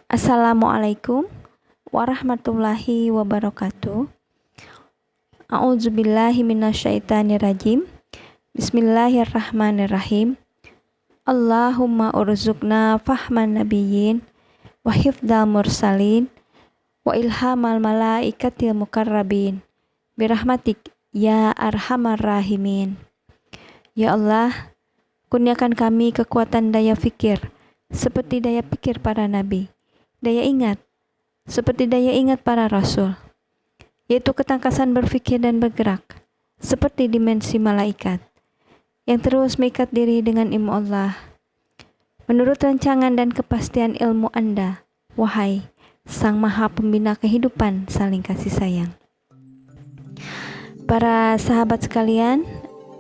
Assalamualaikum warahmatullahi wabarakatuh. A'udzubillahi minasyaitonirrajim. Bismillahirrahmanirrahim. Allahumma urzuqna fahman nabiyyin wa hifdzal mursalin wa ilhamal malaikatil mukarrabin birahmatik ya arhamar rahimin. Ya Allah, kurniakan kami kekuatan daya fikir seperti daya pikir para nabi, daya ingat seperti daya ingat para rasul, yaitu ketangkasan berpikir dan bergerak seperti dimensi malaikat yang terus mengikat diri dengan ilmu Allah menurut rancangan dan kepastian ilmu Anda, wahai Sang Maha Pembina kehidupan saling kasih sayang. Para sahabat sekalian,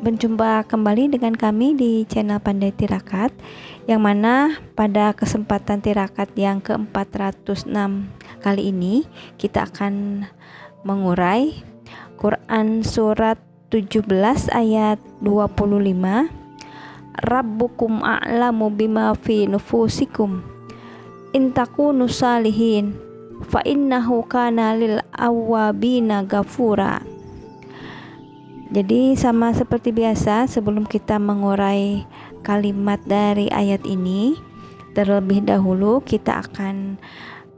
berjumpa kembali dengan kami di channel Pandai Tirakat, yang mana pada kesempatan tirakat yang ke-406 kali ini kita akan mengurai Quran surat 17 ayat 25. Rabbukum a'lamu bima fi nufusikum in takunu salihin fa innahu kana lil awwabina ghafura. Jadi sama seperti biasa, sebelum kita mengurai kalimat dari ayat ini, terlebih dahulu kita akan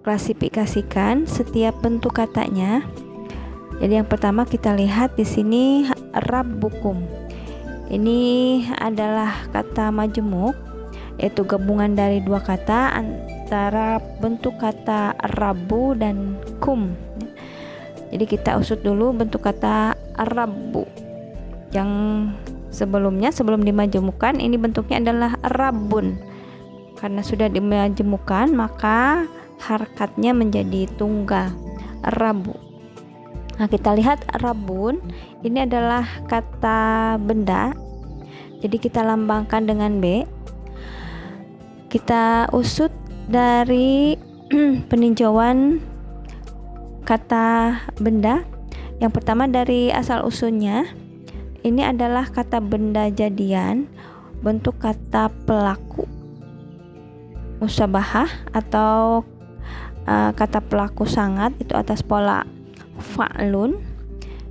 klasifikasikan setiap bentuk katanya. Jadi yang pertama kita lihat di sini rabbukum. Ini adalah kata majemuk, yaitu gabungan dari dua kata antara bentuk kata rabbu dan kum. Jadi kita usut dulu bentuk kata rabbu. Yang sebelumnya, sebelum dimajemukkan, ini bentuknya adalah rabbun. Karena sudah dimajemukkan, maka harkatnya menjadi tunggal, rabbu. Nah, kita lihat rabbun ini adalah kata benda. Jadi kita lambangkan dengan B. Kita usut dari peninjauan kata benda. Yang pertama dari asal usulnya, ini adalah kata benda jadian, bentuk kata pelaku musabahah atau kata pelaku sangat, itu atas pola fa'lun.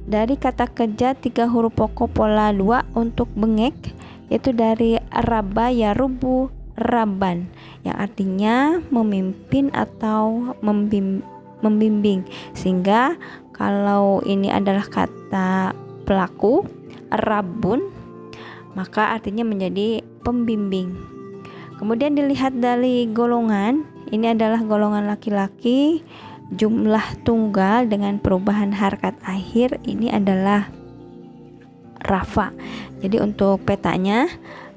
Dari kata kerja 3 huruf pokok pola 2 untuk bengek, yaitu dari rabba yarubu rabban, yang artinya memimpin atau membimbing. Sehingga kalau ini adalah kata pelaku rabbun, maka artinya menjadi pembimbing. Kemudian dilihat dari golongan, ini adalah golongan laki-laki, jumlah tunggal dengan perubahan harkat akhir, ini adalah rafa. Jadi untuk petanya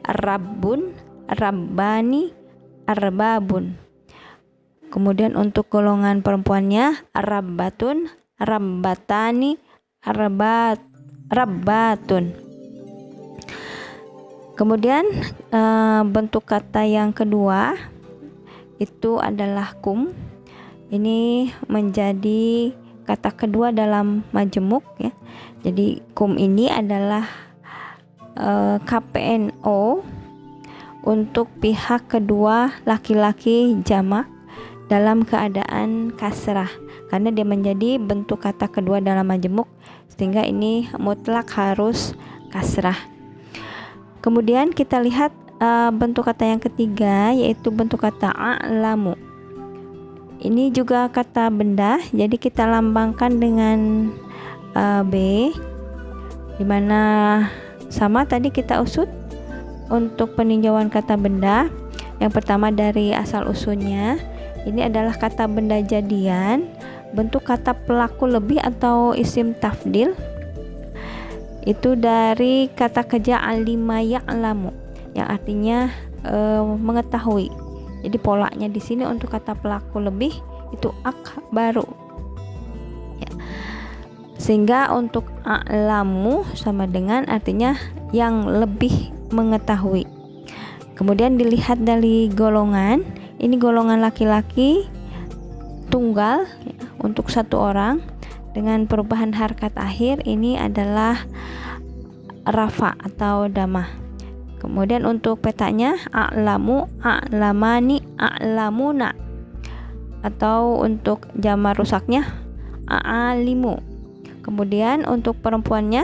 rabbun, rabbani, arbabun. Kemudian untuk golongan perempuannya rabbatun, rabbatani, rabbatun. Kemudian bentuk kata yang kedua itu adalah kum. Ini menjadi kata kedua dalam majemuk ya. Jadi kum ini adalah KPNO untuk pihak kedua laki-laki jamak dalam keadaan kasrah, karena dia menjadi bentuk kata kedua dalam majemuk, sehingga ini mutlak harus kasrah. Kemudian kita lihat bentuk kata yang ketiga, yaitu bentuk kata a'lamu. Ini juga kata benda, jadi kita lambangkan dengan B, dimana sama tadi kita usut untuk peninjauan kata benda. Yang pertama dari asal usulnya, ini adalah kata benda jadian, bentuk kata pelaku lebih atau isim tafdil, itu dari kata kerja alima ya'lamu, yang artinya mengetahui. Jadi polanya di sini untuk kata pelaku lebih itu akbaru ya. Sehingga untuk a'lamu sama dengan artinya yang lebih mengetahui. Kemudian dilihat dari golongan, ini golongan laki-laki tunggal ya, untuk satu orang dengan perubahan harkat akhir, ini adalah rafa atau damah. Kemudian untuk petanya a'lamu, a'lamani, a'lamuna. atau untuk jamak rusaknya a'alimu. Kemudian untuk perempuannya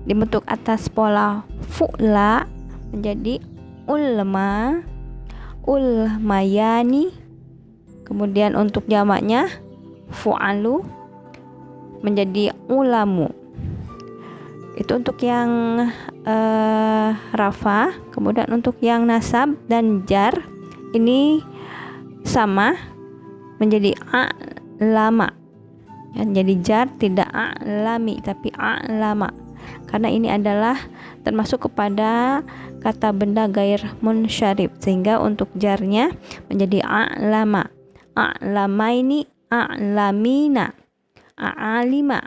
dibentuk atas pola fu'la menjadi ulma, ulmayani. Kemudian untuk jamaknya fu'alu menjadi ulamu. Itu untuk yang rafa. Kemudian untuk yang nasab dan jar ini sama menjadi a'lama. Jadi jar tidak a'lami tapi a'lama, karena ini adalah termasuk kepada kata benda gair munsyarif, sehingga untuk jarnya menjadi a'lama, a'lamaini, a'lamina, a'alima.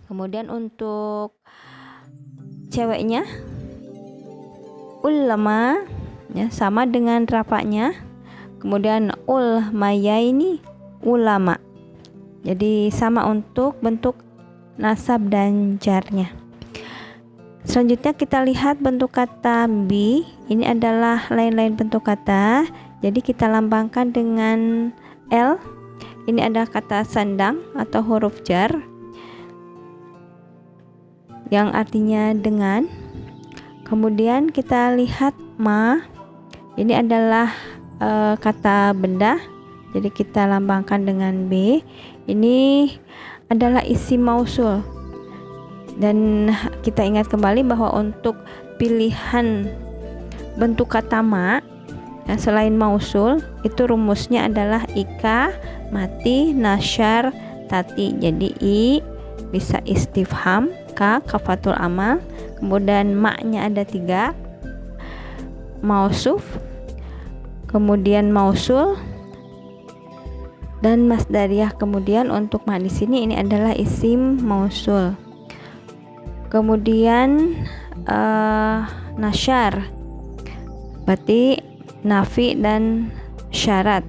Kemudian untuk ceweknya ulama ya, sama dengan rafanya. Kemudian ulmayaini, ulama. Jadi sama untuk bentuk nasab dan jarnya. Selanjutnya kita lihat bentuk kata bi. Ini adalah lain-lain bentuk kata. Jadi kita lambangkan dengan L. Ini adalah kata sandang atau huruf jar yang artinya dengan. Kemudian kita lihat ma. Ini adalah kata benda. Jadi kita lambangkan dengan B. Ini adalah isim mausul. Dan kita ingat kembali bahwa untuk pilihan bentuk kata ma ya, selain mausul itu rumusnya adalah ika, mati, nasyar, tati. Jadi i bisa istifham, ka kafatul amal, kemudian ma-nya ada 3, mausuf, kemudian mausul, dan masdariyah. Kemudian untuk ma di sini ini adalah isim mausul. Kemudian nasyar berarti nafi dan syarat.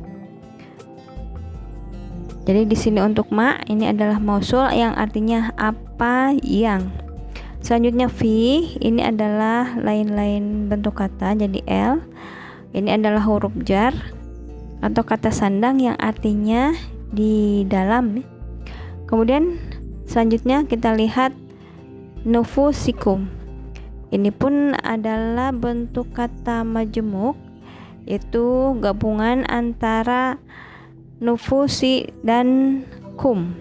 Jadi di sini untuk ma ini adalah mausul yang artinya apa yang. Selanjutnya fi ini adalah lain-lain bentuk kata, jadi L. Ini adalah huruf jar atau kata sandang yang artinya di dalam. Kemudian selanjutnya kita lihat nufusikum. Ini pun adalah bentuk kata majmuk, yaitu gabungan antara nufusi dan kum.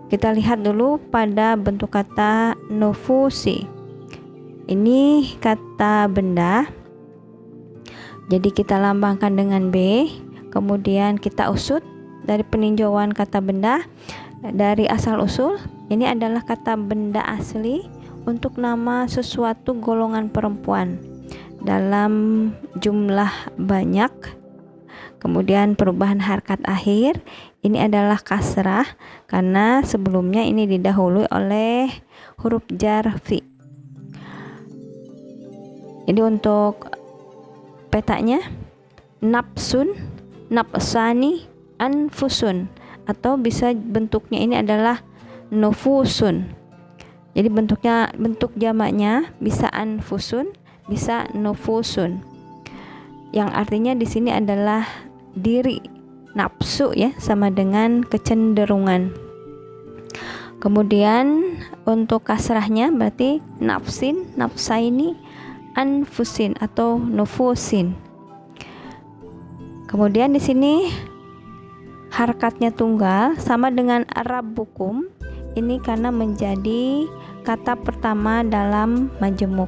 Kita lihat dulu pada bentuk kata nufusi. Ini kata benda. Jadi kita lambangkan dengan B, kemudian kita usut dari peninjauan kata benda dari asal usul. Ini adalah kata benda asli untuk nama sesuatu golongan perempuan dalam jumlah banyak. Kemudian perubahan harkat akhir ini adalah kasrah karena sebelumnya ini didahului oleh huruf jar fi. Jadi untuk petanya nafsun, nafsani, anfusun, atau bisa bentuknya ini adalah nufusun. Jadi bentuk jamaknya bisa anfusun, bisa nufusun. Yang artinya di sini adalah diri, nafsu ya, sama dengan kecenderungan. Kemudian untuk kasrahnya berarti nafsin, nafsaini, anfusin atau nufusin. Kemudian di sini harkatnya tunggal sama dengan rabbukum. Ini karena menjadi kata pertama dalam majemuk.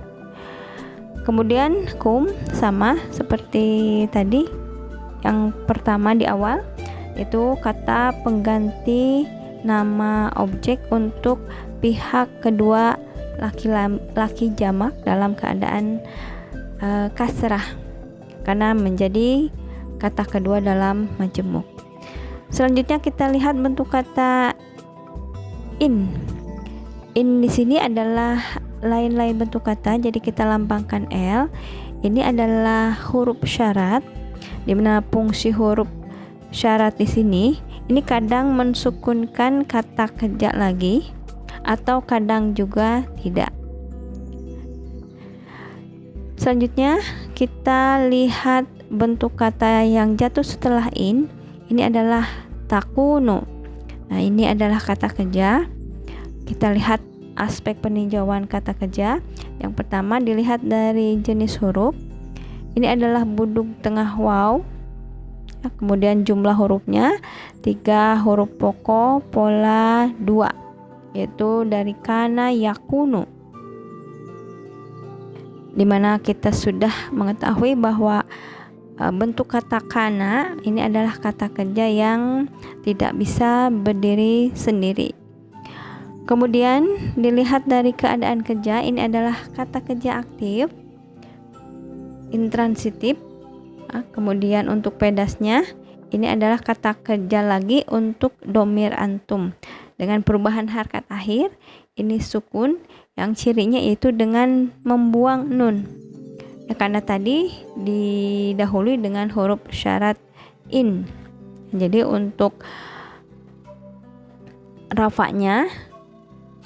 Kemudian kum sama seperti tadi yang pertama di awal, itu kata pengganti nama objek untuk pihak kedua laki jamak dalam keadaan kasrah karena menjadi kata kedua dalam majemuk. Selanjutnya kita lihat bentuk kata in. In di sini adalah lain-lain bentuk kata, jadi kita lambangkan L. Ini adalah huruf syarat, di mana fungsi huruf syarat di sini ini kadang mensukunkan kata kerja lagi atau kadang juga tidak. Selanjutnya kita lihat bentuk kata yang jatuh setelah in, ini adalah takunu. Nah, ini adalah kata kerja. Kita lihat aspek peninjauan kata kerja. Yang pertama dilihat dari jenis huruf. Ini adalah buduk tengah waw. Kemudian jumlah hurufnya 3 huruf pokok pola 2, yaitu dari kana yakunu, dimana kita sudah mengetahui bahwa bentuk kata kana ini adalah kata kerja yang tidak bisa berdiri sendiri. Kemudian dilihat dari keadaan kerja, ini adalah kata kerja aktif, intransitif. Kemudian untuk pedasnya, ini adalah kata kerja lagi untuk domir antum dengan perubahan harkat akhir. Ini sukun yang cirinya yaitu dengan membuang nun, ya, karena tadi didahului dengan huruf syarat in. Jadi untuk rafa'nya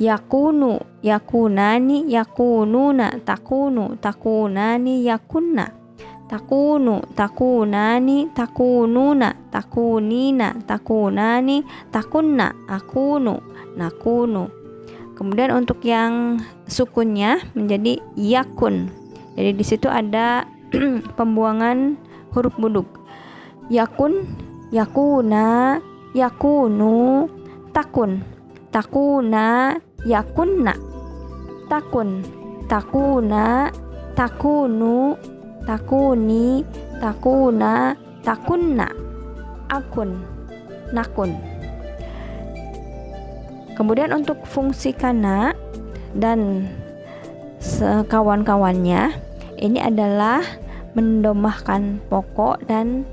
yakunu, yakunani, yakununa, takunu, takunani, yakunna, takunu, takunani, takununa, takunina, takunani, takunna, akunu, nakunu. Kemudian untuk yang sukunnya menjadi yakun. Jadi di situ ada pembuangan huruf buduk. Yakun, yakuna, yakunu, takun, takuna, yakunna, takun, takuna, takunu, takuni, takuna, takunna, akun, nakun. Kemudian untuk fungsi kana dan kawan-kawannya, ini adalah mendomahkan pokok dan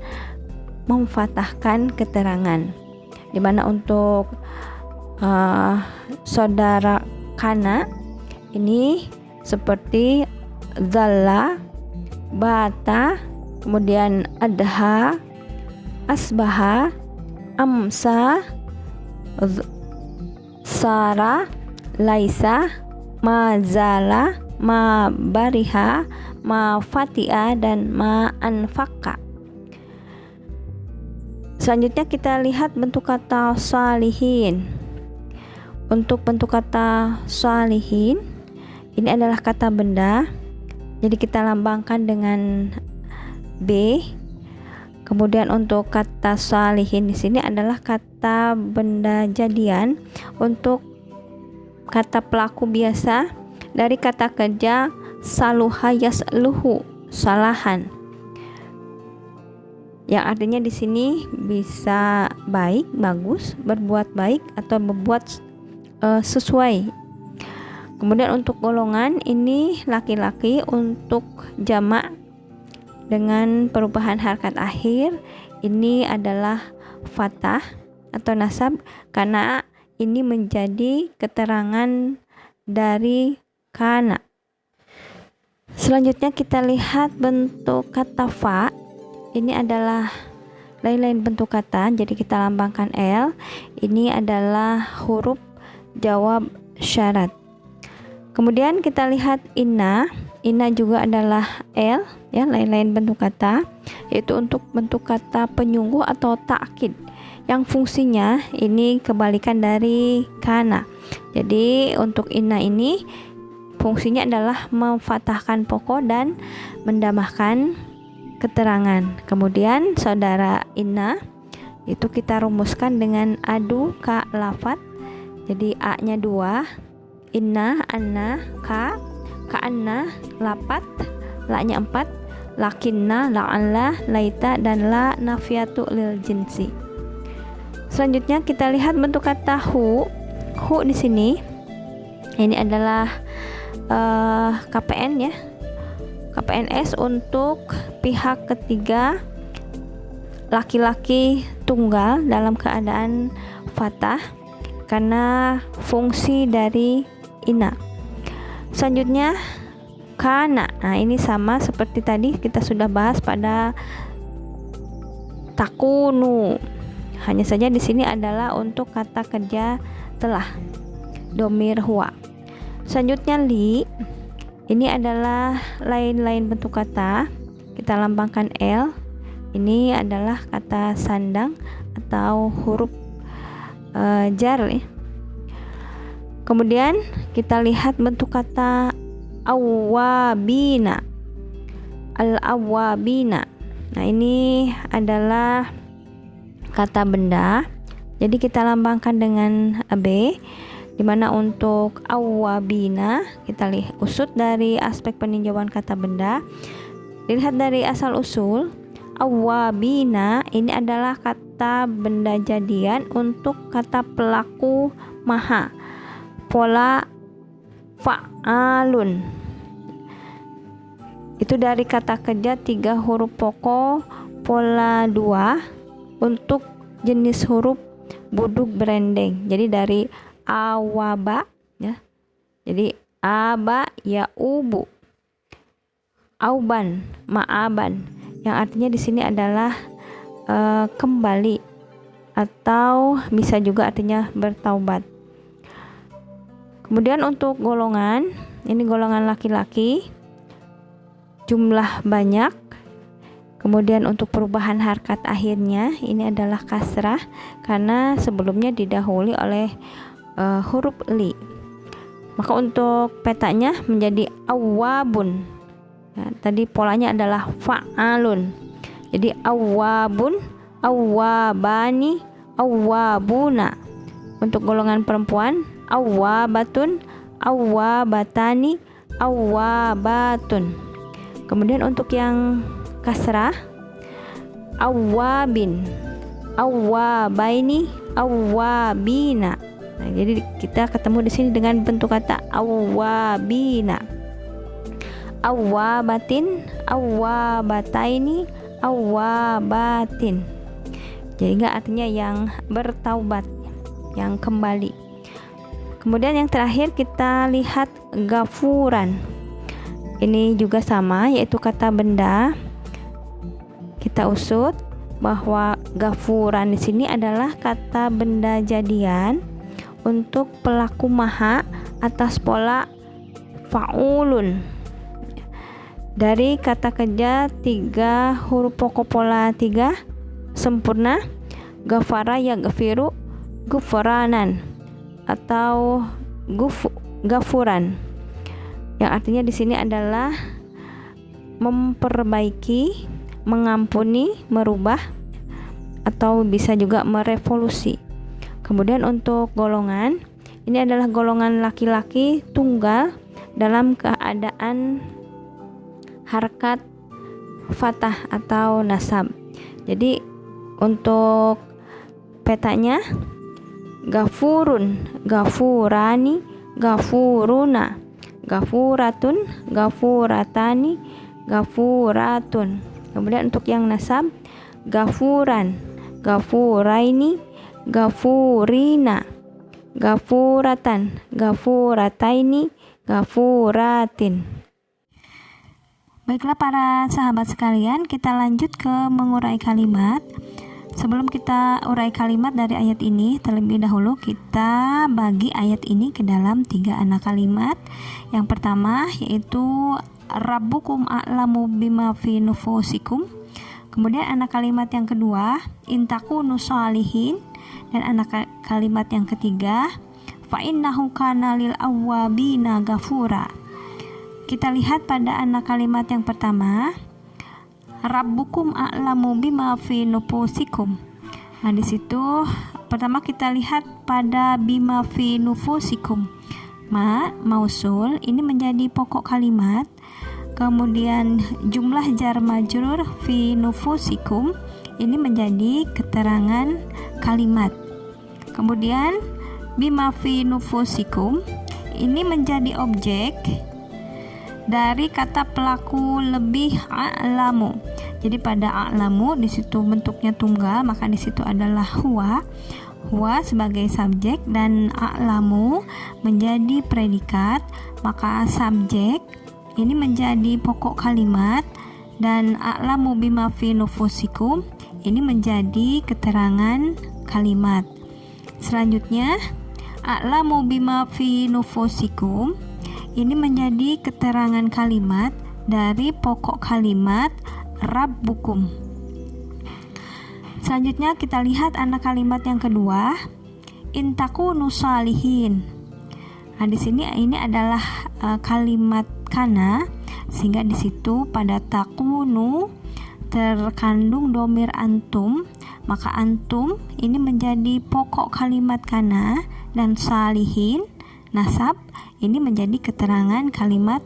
memfathahkan keterangan, dimana untuk saudara kana ini seperti zalla, bata, kemudian adha, asbaha, amsa, sara, laisa, mazala, ma bariha, ma fatia, dan ma anfaka. Selanjutnya kita lihat bentuk kata salihin. Untuk bentuk kata salihin, ini adalah kata benda. Jadi kita lambangkan dengan B. Kemudian untuk kata salihin di sini adalah kata benda jadian. Untuk kata pelaku biasa dari kata kerja saluha yasluhu, salahan, yang artinya di sini bisa baik, bagus, berbuat baik, atau berbuat sesuai. Kemudian untuk golongan ini laki-laki. Untuk jamak dengan perubahan harkat akhir, ini adalah fathah atau nasab, karena ini menjadi keterangan dari kana. Selanjutnya kita lihat bentuk kata fa. Ini adalah lain-lain bentuk kata, jadi kita lambangkan L. Ini adalah huruf jawab syarat. Kemudian kita lihat inna. Inna juga adalah L, ya, lain-lain bentuk kata, yaitu untuk bentuk kata penyungguh atau ta'kid, yang fungsinya ini kebalikan dari kana. Jadi untuk inna ini fungsinya adalah memfathahkan pokok dan mendamahkan keterangan. Kemudian saudara inna itu kita rumuskan dengan adu ka lafat. Jadi a-nya 2, inna, anna, ka anna, lapat, la-nya 4, lakinna, la'alla, laita, dan la nafiyatu lil jinsi. Selanjutnya kita lihat bentuk kata hu. Hu di sini ini adalah KPN, ya, KPNS untuk pihak ketiga, laki-laki tunggal dalam keadaan fathah karena fungsi dari ina. Selanjutnya kana. Nah, ini sama seperti tadi kita sudah bahas pada takunu. Hanya saja di sini adalah untuk kata kerja telah, domir huwa. Selanjutnya li. Ini adalah lain-lain bentuk kata. kita lambangkan L. Ini adalah kata sandang atau huruf jar ya. Kemudian kita lihat bentuk kata awabina, al-awabina. Nah, ini adalah kata benda, jadi kita lambangkan dengan B, dimana untuk awabina kita usut dari aspek peninjauan kata benda. Dilihat dari asal usul, awabina ini adalah kata benda jadian untuk kata pelaku maha, pola fa'alun. Itu dari kata kerja 3 huruf pokok pola 2 untuk jenis huruf buduk berendeng. Jadi dari awaba ya. Jadi aba ya ubu. Auban, ma'aban. Yang artinya di sini adalah kembali atau bisa juga artinya bertaubat. Kemudian untuk golongan, ini golongan laki-laki, jumlah banyak. Kemudian untuk perubahan harkat akhirnya ini adalah kasrah karena sebelumnya didahului oleh huruf li. Maka untuk petanya menjadi awabun. Ya, tadi polanya adalah fa'alun. Jadi awabun, awabani, awabuna. Untuk golongan perempuan, awabatun, awabatani, awabatun. Kemudian untuk yang kasrah, awabin, awabaini, awabina. Nah, jadi kita ketemu di sini dengan bentuk kata awabina, awabatin, awabataini, awabatin. Jadi artinya yang bertaubat, yang kembali. Kemudian yang terakhir kita lihat gafuran. Ini juga sama, yaitu kata benda. Kita usut bahwa gafuran di sini adalah kata benda jadian untuk pelaku maha atas pola fa'ulun. Dari kata kerja 3 huruf pokok pola 3 sempurna, gafara ya gafiru, gufranan atau gafuran. Yang artinya di sini adalah memperbaiki, mengampuni, merubah, atau bisa juga merevolusi. Kemudian untuk golongan, ini adalah golongan laki-laki tunggal dalam keadaan harkat fathah atau nasab. Jadi untuk petanya gafurun, gafurani, gafuruna, gafuratun, gafuratani, gafuratun. Kemudian untuk yang nasab, gafuran, gafuraini, gafurina, gafuratan, gafurataini, gafuratin. Baiklah para sahabat sekalian, kita lanjut ke mengurai kalimat. Sebelum kita urai kalimat dari ayat ini, terlebih dahulu kita bagi ayat ini ke dalam 3 anak kalimat. Yang pertama yaitu Rabbukum a'lamu bima fi nufusikum. Kemudian anak kalimat yang kedua, intakunu shalihin. Dan anak kalimat yang ketiga, fa innahu kana lil awwabina ghafura. Kita lihat pada anak kalimat yang pertama, Rabbukum a'lamu bima fi nufusikum. Nah, di situ pertama kita lihat pada bima fi nufusikum. Mausul ini menjadi pokok kalimat. Kemudian jumlah jar majrur fi nufusikum ini menjadi keterangan kalimat. Kemudian bima fi nufusikum ini menjadi objek dari kata pelaku lebih a'lamu. Jadi pada a'lamu di situ bentuknya tunggal, maka di situ adalah huwa. Huwa sebagai subjek dan a'lamu menjadi predikat, maka subjek ini menjadi pokok kalimat dan a'lamu bima fi nufusikum ini menjadi keterangan kalimat. Selanjutnya a'lamu bima fi nufusikum ini menjadi keterangan kalimat dari pokok kalimat rabbukum. Selanjutnya kita lihat anak kalimat yang kedua, in takunu salihin. Nah, di sini ini adalah kalimat kana, sehingga di situ pada takunu terkandung domir antum, maka antum ini menjadi pokok kalimat kana dan salihin nasab ini menjadi keterangan kalimat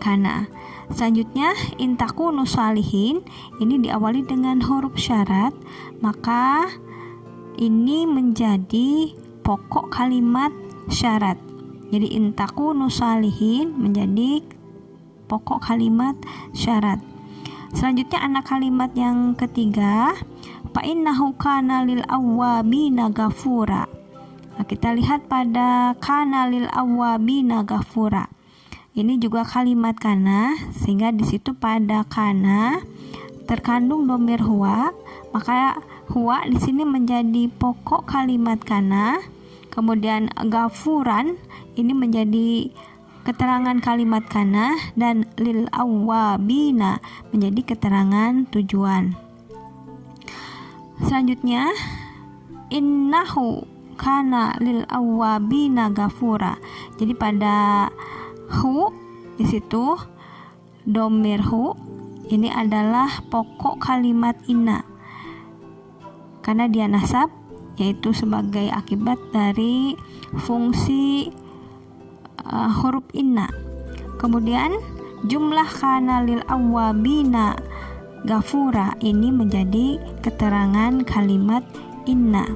kana. Selanjutnya in takunu salihin ini diawali dengan huruf syarat, maka ini menjadi pokok kalimat syarat. Jadi in takunu salihin menjadi pokok kalimat syarat. Selanjutnya anak kalimat yang ketiga, fa innahu kana lil awwabina ghafura. Nah, kita lihat pada kana lil awwabina ghafura. Ini juga kalimat kana, sehingga di situ pada kana terkandung domir huwa, maka huwa di sini menjadi pokok kalimat kana. Kemudian ghafuran ini menjadi keterangan kalimat kana, dan lil awwabina menjadi keterangan tujuan. Selanjutnya innahu kana lil awwabina ghafura. Jadi pada hu di situ domir hu ini adalah pokok kalimat inna karena dia nasab, yaitu sebagai akibat dari fungsi huruf inna. Kemudian jumlah kana lil awwabina ghafura ini menjadi keterangan kalimat inna.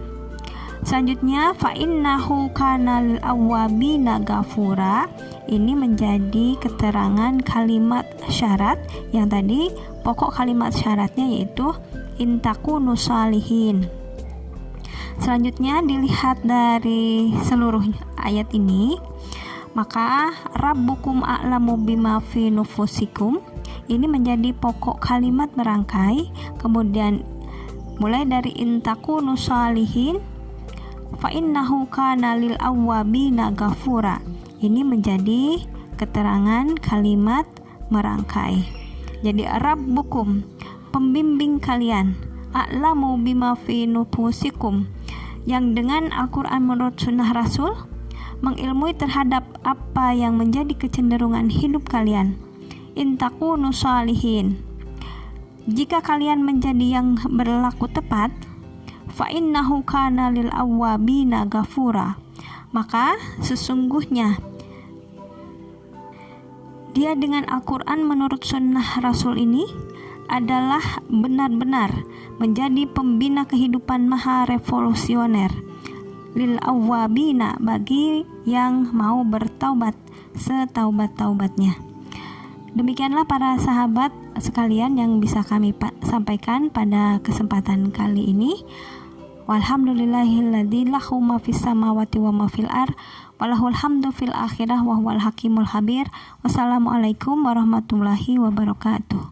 Selanjutnya fa innahu kana lil awwabina ghafura ini menjadi keterangan kalimat syarat yang tadi pokok kalimat syaratnya yaitu in takunu salihin. Selanjutnya dilihat dari seluruh ayat ini, maka rabbukum a'lamu bima fi nufusikum ini menjadi pokok kalimat merangkai. Kemudian mulai dari in takunu salihin fa innahu kana lil awwabina ghafura ini menjadi keterangan kalimat merangkai. Jadi rabbukum pembimbing kalian, a'lamu bima fi nufusikum yang dengan Al-Quran menurut sunnah Rasul mengilmui terhadap apa yang menjadi kecenderungan hidup kalian. In takunu salihin, jika kalian menjadi yang berlaku tepat, fa innahu kana lil awwabina ghafura, maka sesungguhnya dia dengan Al-Quran menurut sunnah Rasul ini adalah benar-benar menjadi pembina kehidupan maha revolusioner lil awwabina bagi yang mau bertaubat setaubat-taubatnya. Demikianlah para sahabat sekalian yang bisa kami sampaikan pada kesempatan kali ini. Walhamdulillahilladzi lahu ma fis samawati wa ma fil ardh wa lahul hamdu fil akhirah wa huwal hakimul khabir. Wassalamualaikum warahmatullahi wabarakatuh.